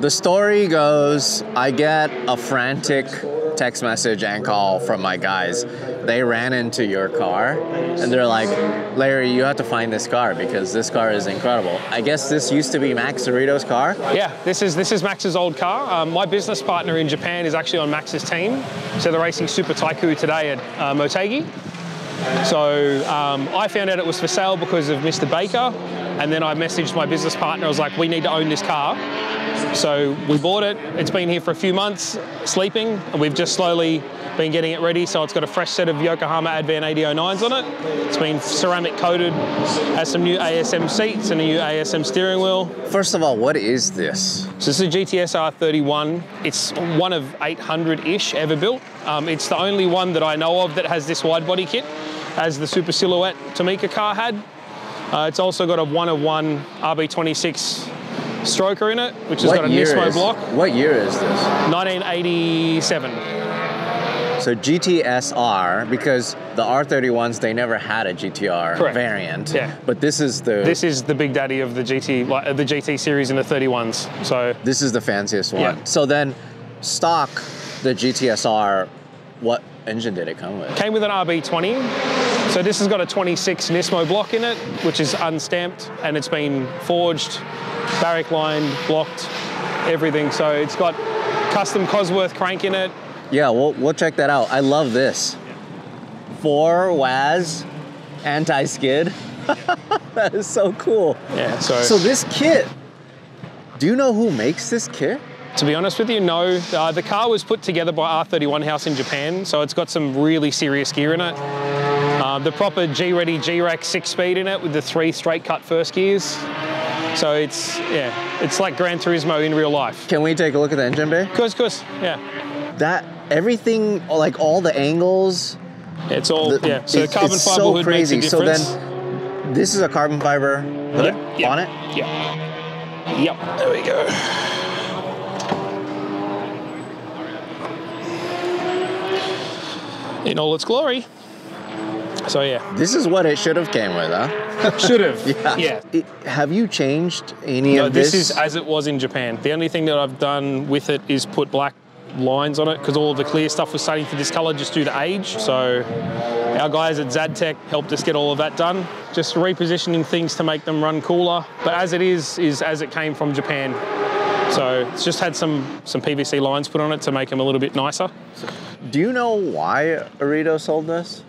The story goes, I get a frantic text message and call from my guys. They ran into your car and they're like, Larry, you have to find this car because this car is incredible. I guess this used to be Max Orido's car? Yeah, this is Max's old car. My business partner in Japan is actually on Max's team. So they're racing Super Taiku today at Motegi. So I found out it was for sale because of Mr. Baker. And then I messaged my business partner. I was like, we need to own this car. So we bought it. It's been here for a few months, sleeping, and we've just slowly been getting it ready. So it's got a fresh set of Yokohama Advan 8009s on it. It's been ceramic coated, has some new ASM seats and a new ASM steering wheel. First of all, what is this? So this is a GTS-R 31. It's one of 800-ish ever built. It's the only one that I know of that has this wide body kit, as the Super Silhouette Tomica car had. It's also got a 1-of-1 RB26 stroker in it, which has got a Nismo block. What year is this? 1987. So GTS-R, because the R31s, they never had a GTR Correct. variant. Yeah. But this is the big daddy of the GT, like the GT series in the 31s. So this is the fanciest one. Yeah. So then, stock, the GTS-R, what engine did it come with? Came with an RB20. So this has got a 26 Nismo block in it, which is unstamped, and it's been forged, barrack lined, blocked, everything. So it's got custom Cosworth crank in it. Yeah, we'll check that out. I love this. 4 WAS anti-skid. That is so cool. Yeah. So this kit, do you know who makes this kit? To be honest with you, no. The car was put together by R31 House in Japan, so it's got some really serious gear in it. The proper G-Ready G-Rack 6-speed in it with the 3 straight cut first gears. So it's like Gran Turismo in real life. Can we take a look at the engine bay? Of course, yeah. That, everything, like all the angles. It's all, yeah. So the carbon fiber so hood crazy. makes a difference. So then, this is a carbon fiber hood on it? Yeah. Yep, there we go. In all its glory. So yeah. This is what it should have came with, huh? Should have. Yeah. Have you changed any of this? this? Is as it was in Japan. The only thing that I've done with it is put black lines on it because all of the clear stuff was starting to discolor just due to age. So our guys at ZadTech helped us get all of that done. Just repositioning things to make them run cooler. But as it is as it came from Japan. So it's just had some PVC lines put on it to make them a little bit nicer. Do you know why Orido sold this?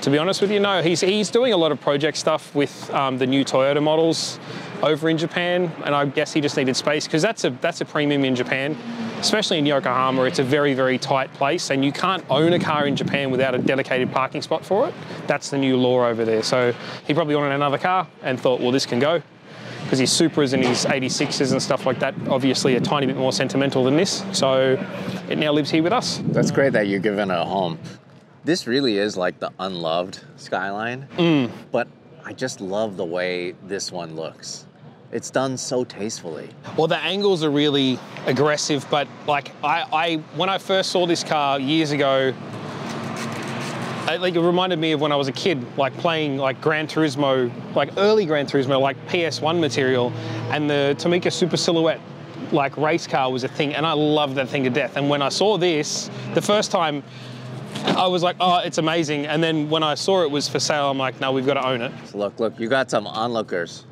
To be honest with you, no. He's doing a lot of project stuff with the new Toyota models over in Japan, and I guess he just needed space because that's a premium in Japan, especially in Yokohama. It's a very, very tight place, and you can't own a car in Japan without a dedicated parking spot for it. That's the new law over there. So he probably wanted another car and thought, well, this can go. Because his Supras and his 86s and stuff like that obviously a tiny bit more sentimental than this. So it now lives here with us. That's great that you're giving it a home. This really is like the unloved Skyline, but I just love the way this one looks. It's done so tastefully. Well, the angles are really aggressive, but like when I first saw this car years ago, it reminded me of when I was a kid, like playing like Gran Turismo, like early Gran Turismo, like PS1 material, and the Tomica Super Silhouette like race car was a thing, and I loved that thing to death. And when I saw this, the first time, I was like, oh, it's amazing. And then when I saw it was for sale, I'm like, no, we've got to own it. Look, you got some onlookers.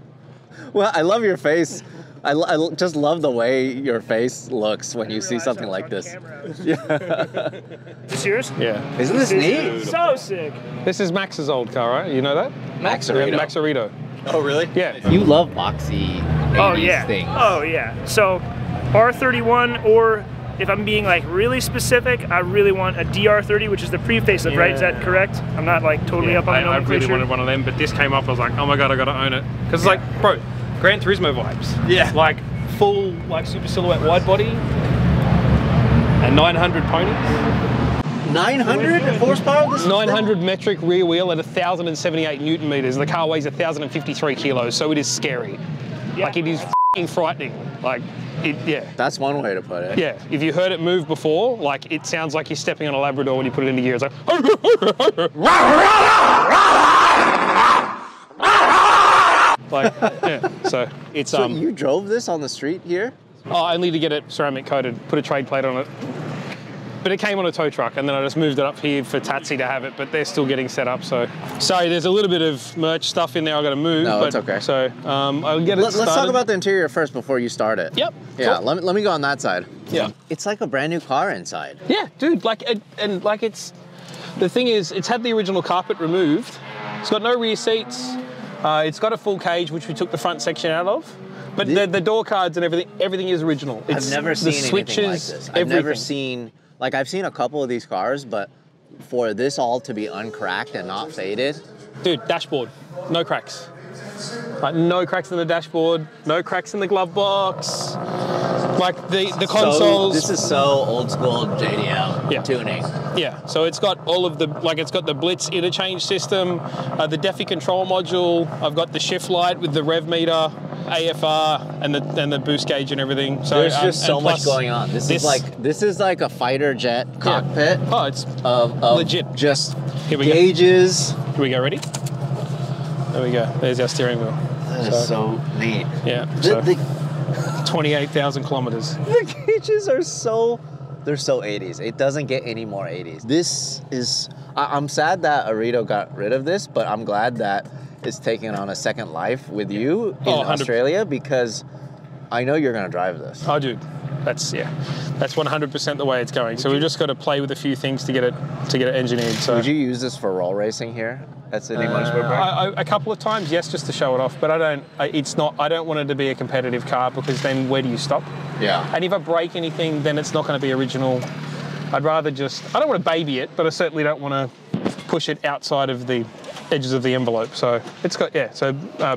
Well, I love your face. I just love the way your face looks when you see something like this. Yeah. Is this yours? Yeah. Isn't this neat? So sick. This is Max's old car, right? You know that? Max Orido. Yeah, Max Orido. Oh, really? Yeah. You love boxy 80s things. Oh, yeah. So R31, or if I'm being like really specific, I really want a DR30, which is the pre-facelift, right? Is that correct? I'm not like totally up on the I really wanted one of them, but this came up, I was like, oh my God, I gotta own it. Because it's like, bro, Gran Turismo vibes. Yeah. Like full like Super Silhouette wide body and 900 ponies. 900 horsepower? 900 metric rear wheel at 1,078 Newton meters. The car weighs 1,053 kilos, so it is scary. Yeah. Like it is f***ing frightening. Like yeah. That's one way to put it. Yeah, if you heard it move before, like it sounds like you're stepping on a Labrador when you put it into gear. It's like, yeah. So it's So you drove this on the street here? Oh, only to get it ceramic coated, put a trade plate on it. But it came on a tow truck, and then I just moved it up here for Tatsy to have it, but they're still getting set up, so. Sorry, there's a little bit of merch stuff in there I gotta move. No, but, it's okay. So, I'll get it started. Let's talk about the interior first before you start it. Yep. Yeah, Cool. let me go on that side. Yeah. It's like a brand new car inside. Yeah, dude, the thing is, it's had the original carpet removed. It's got no rear seats. It's got a full cage, which we took the front section out of. But the door cards and everything is original. I've never seen anything like this. I've never seen, like I've seen a couple of these cars, but for this all to be uncracked and not faded. Dude, dashboard, no cracks. Like no cracks in the dashboard, no cracks in the glove box. Like the consoles. This is so old school JDM tuning. Yeah, so it's got all of the, it's got the Blitz interchange system, the Defi control module. I've got the shift light with the rev meter, AFR, and the boost gauge and everything. So there's just so much going on. This is like a fighter jet cockpit. Yeah. Oh, it's of legit. Just Here we gauges. Go. Here we go. Ready? There we go. There's our steering wheel. That is so neat. Yeah. 28,000 kilometers. The gauges are they're so 80s. It doesn't get any more 80s. This is, I'm sad that Orido got rid of this, but I'm glad that it's taking on a second life with you in Australia, because I know you're gonna drive this. Oh, dude, that's 100% the way it's going. So we've just got to play with a few things to get it engineered. So would you use this for roll racing here at Sydney Motorsport Park? A couple of times, yes, just to show it off. But I don't want it to be a competitive car, because then where do you stop? Yeah. And if I break anything, then it's not going to be original. I'd rather I don't want to baby it, but I certainly don't want to push it outside of the edges of the envelope. So it's got,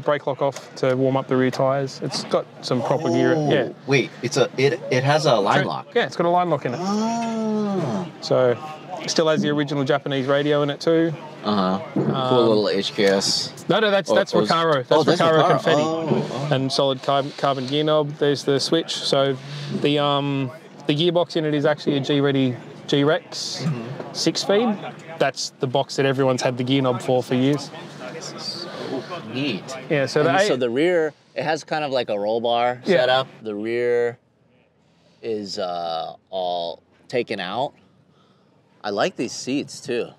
brake lock off to warm up the rear tyres. It's got some proper gear. Yeah. Wait, it has a line lock. Yeah, it's got a line lock in it. Oh. So it still has the original Japanese radio in it too. Cool little HKS. No, that's Recaro. That's Recaro confetti. And solid carbon gear knob. There's the switch. So the gearbox in it is actually a G-Ready G-Rex 6-speed. That's the box that everyone's had the gear knob for years. This is so neat. Yeah, so the rear, it has kind of like a roll bar setup. The rear is all taken out. I like these seats too.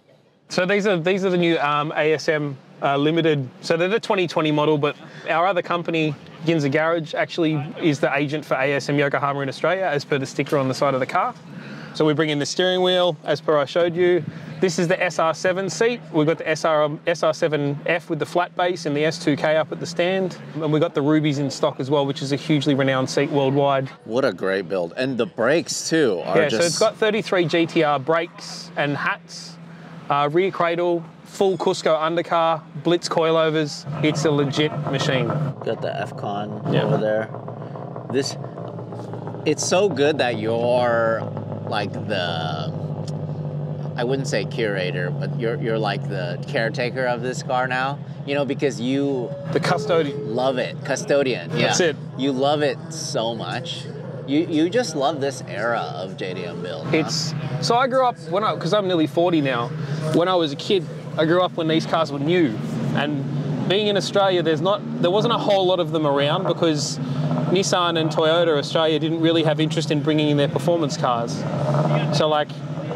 So these are the new ASM Limited. So they're the 2020 model, but our other company, Ginza Garage, actually is the agent for ASM Yokohama in Australia, as per the sticker on the side of the car. So we bring in the steering wheel, as per I showed you. This is the SR7 seat. We've got the SR7F with the flat base and the S2K up at the stand. And we've got the Rubies in stock as well, which is a hugely renowned seat worldwide. What a great build. And the brakes too are so it's got 33 GT-R brakes and hats, rear cradle, full Cusco undercar, Blitz coilovers. It's a legit machine. Got the FCon over there. It's so good that you're like I wouldn't say curator, but you're like the caretaker of this car now, because the custodian. Love it. Custodian, yeah. That's it. You love it so much. You just love this era of JDM build. So I grew up because I'm nearly 40 now. When I was a kid, I grew up when these cars were new, and being in Australia, there wasn't a whole lot of them around, because Nissan and Toyota Australia didn't really have interest in bringing in their performance cars. So like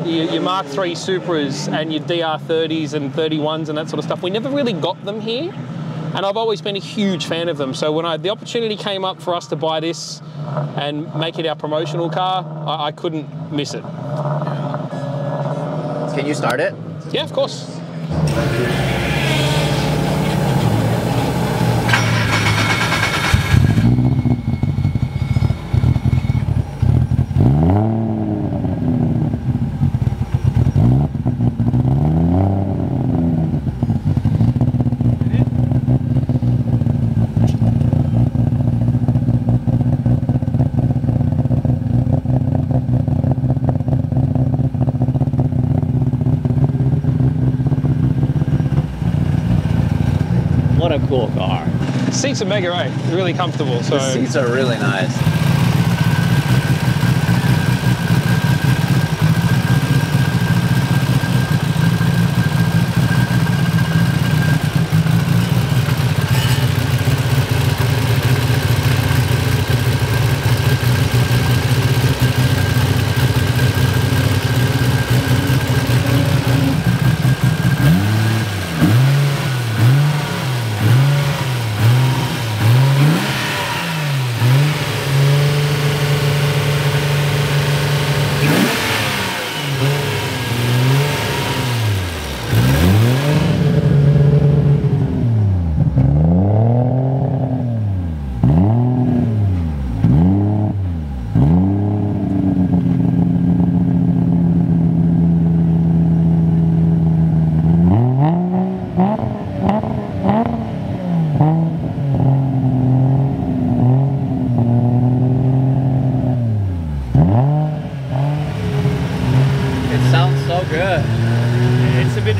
your Mark III Supras and your DR30s and 31s and that sort of stuff, we never really got them here. And I've always been a huge fan of them. So when the opportunity came up for us to buy this and make it our promotional car, I couldn't miss it. Can you start it? Yeah, of course. What a cool car. Seats are mega, right? Really comfortable. So the seats are really nice.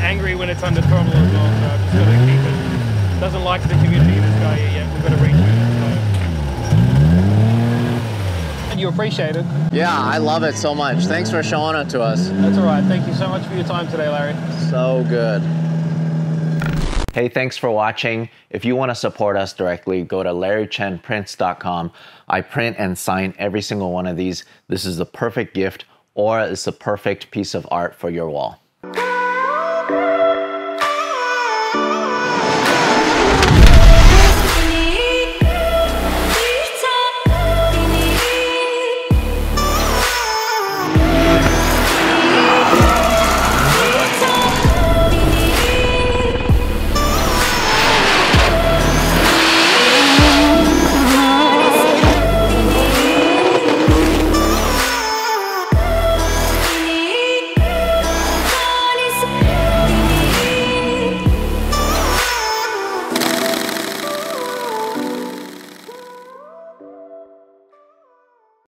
angry when it's under throttle as well, so I've just got to keep it. Doesn't like the humidity, this guy yet. We've got to retune it. So. And you appreciate it. Yeah, I love it so much. Thanks for showing it to us. That's all right. Thank you so much for your time today, Larry. So good. Hey, thanks for watching. If you want to support us directly, go to larrychenprints.com. I print and sign every single one of these. This is the perfect gift, or it's the perfect piece of art for your wall.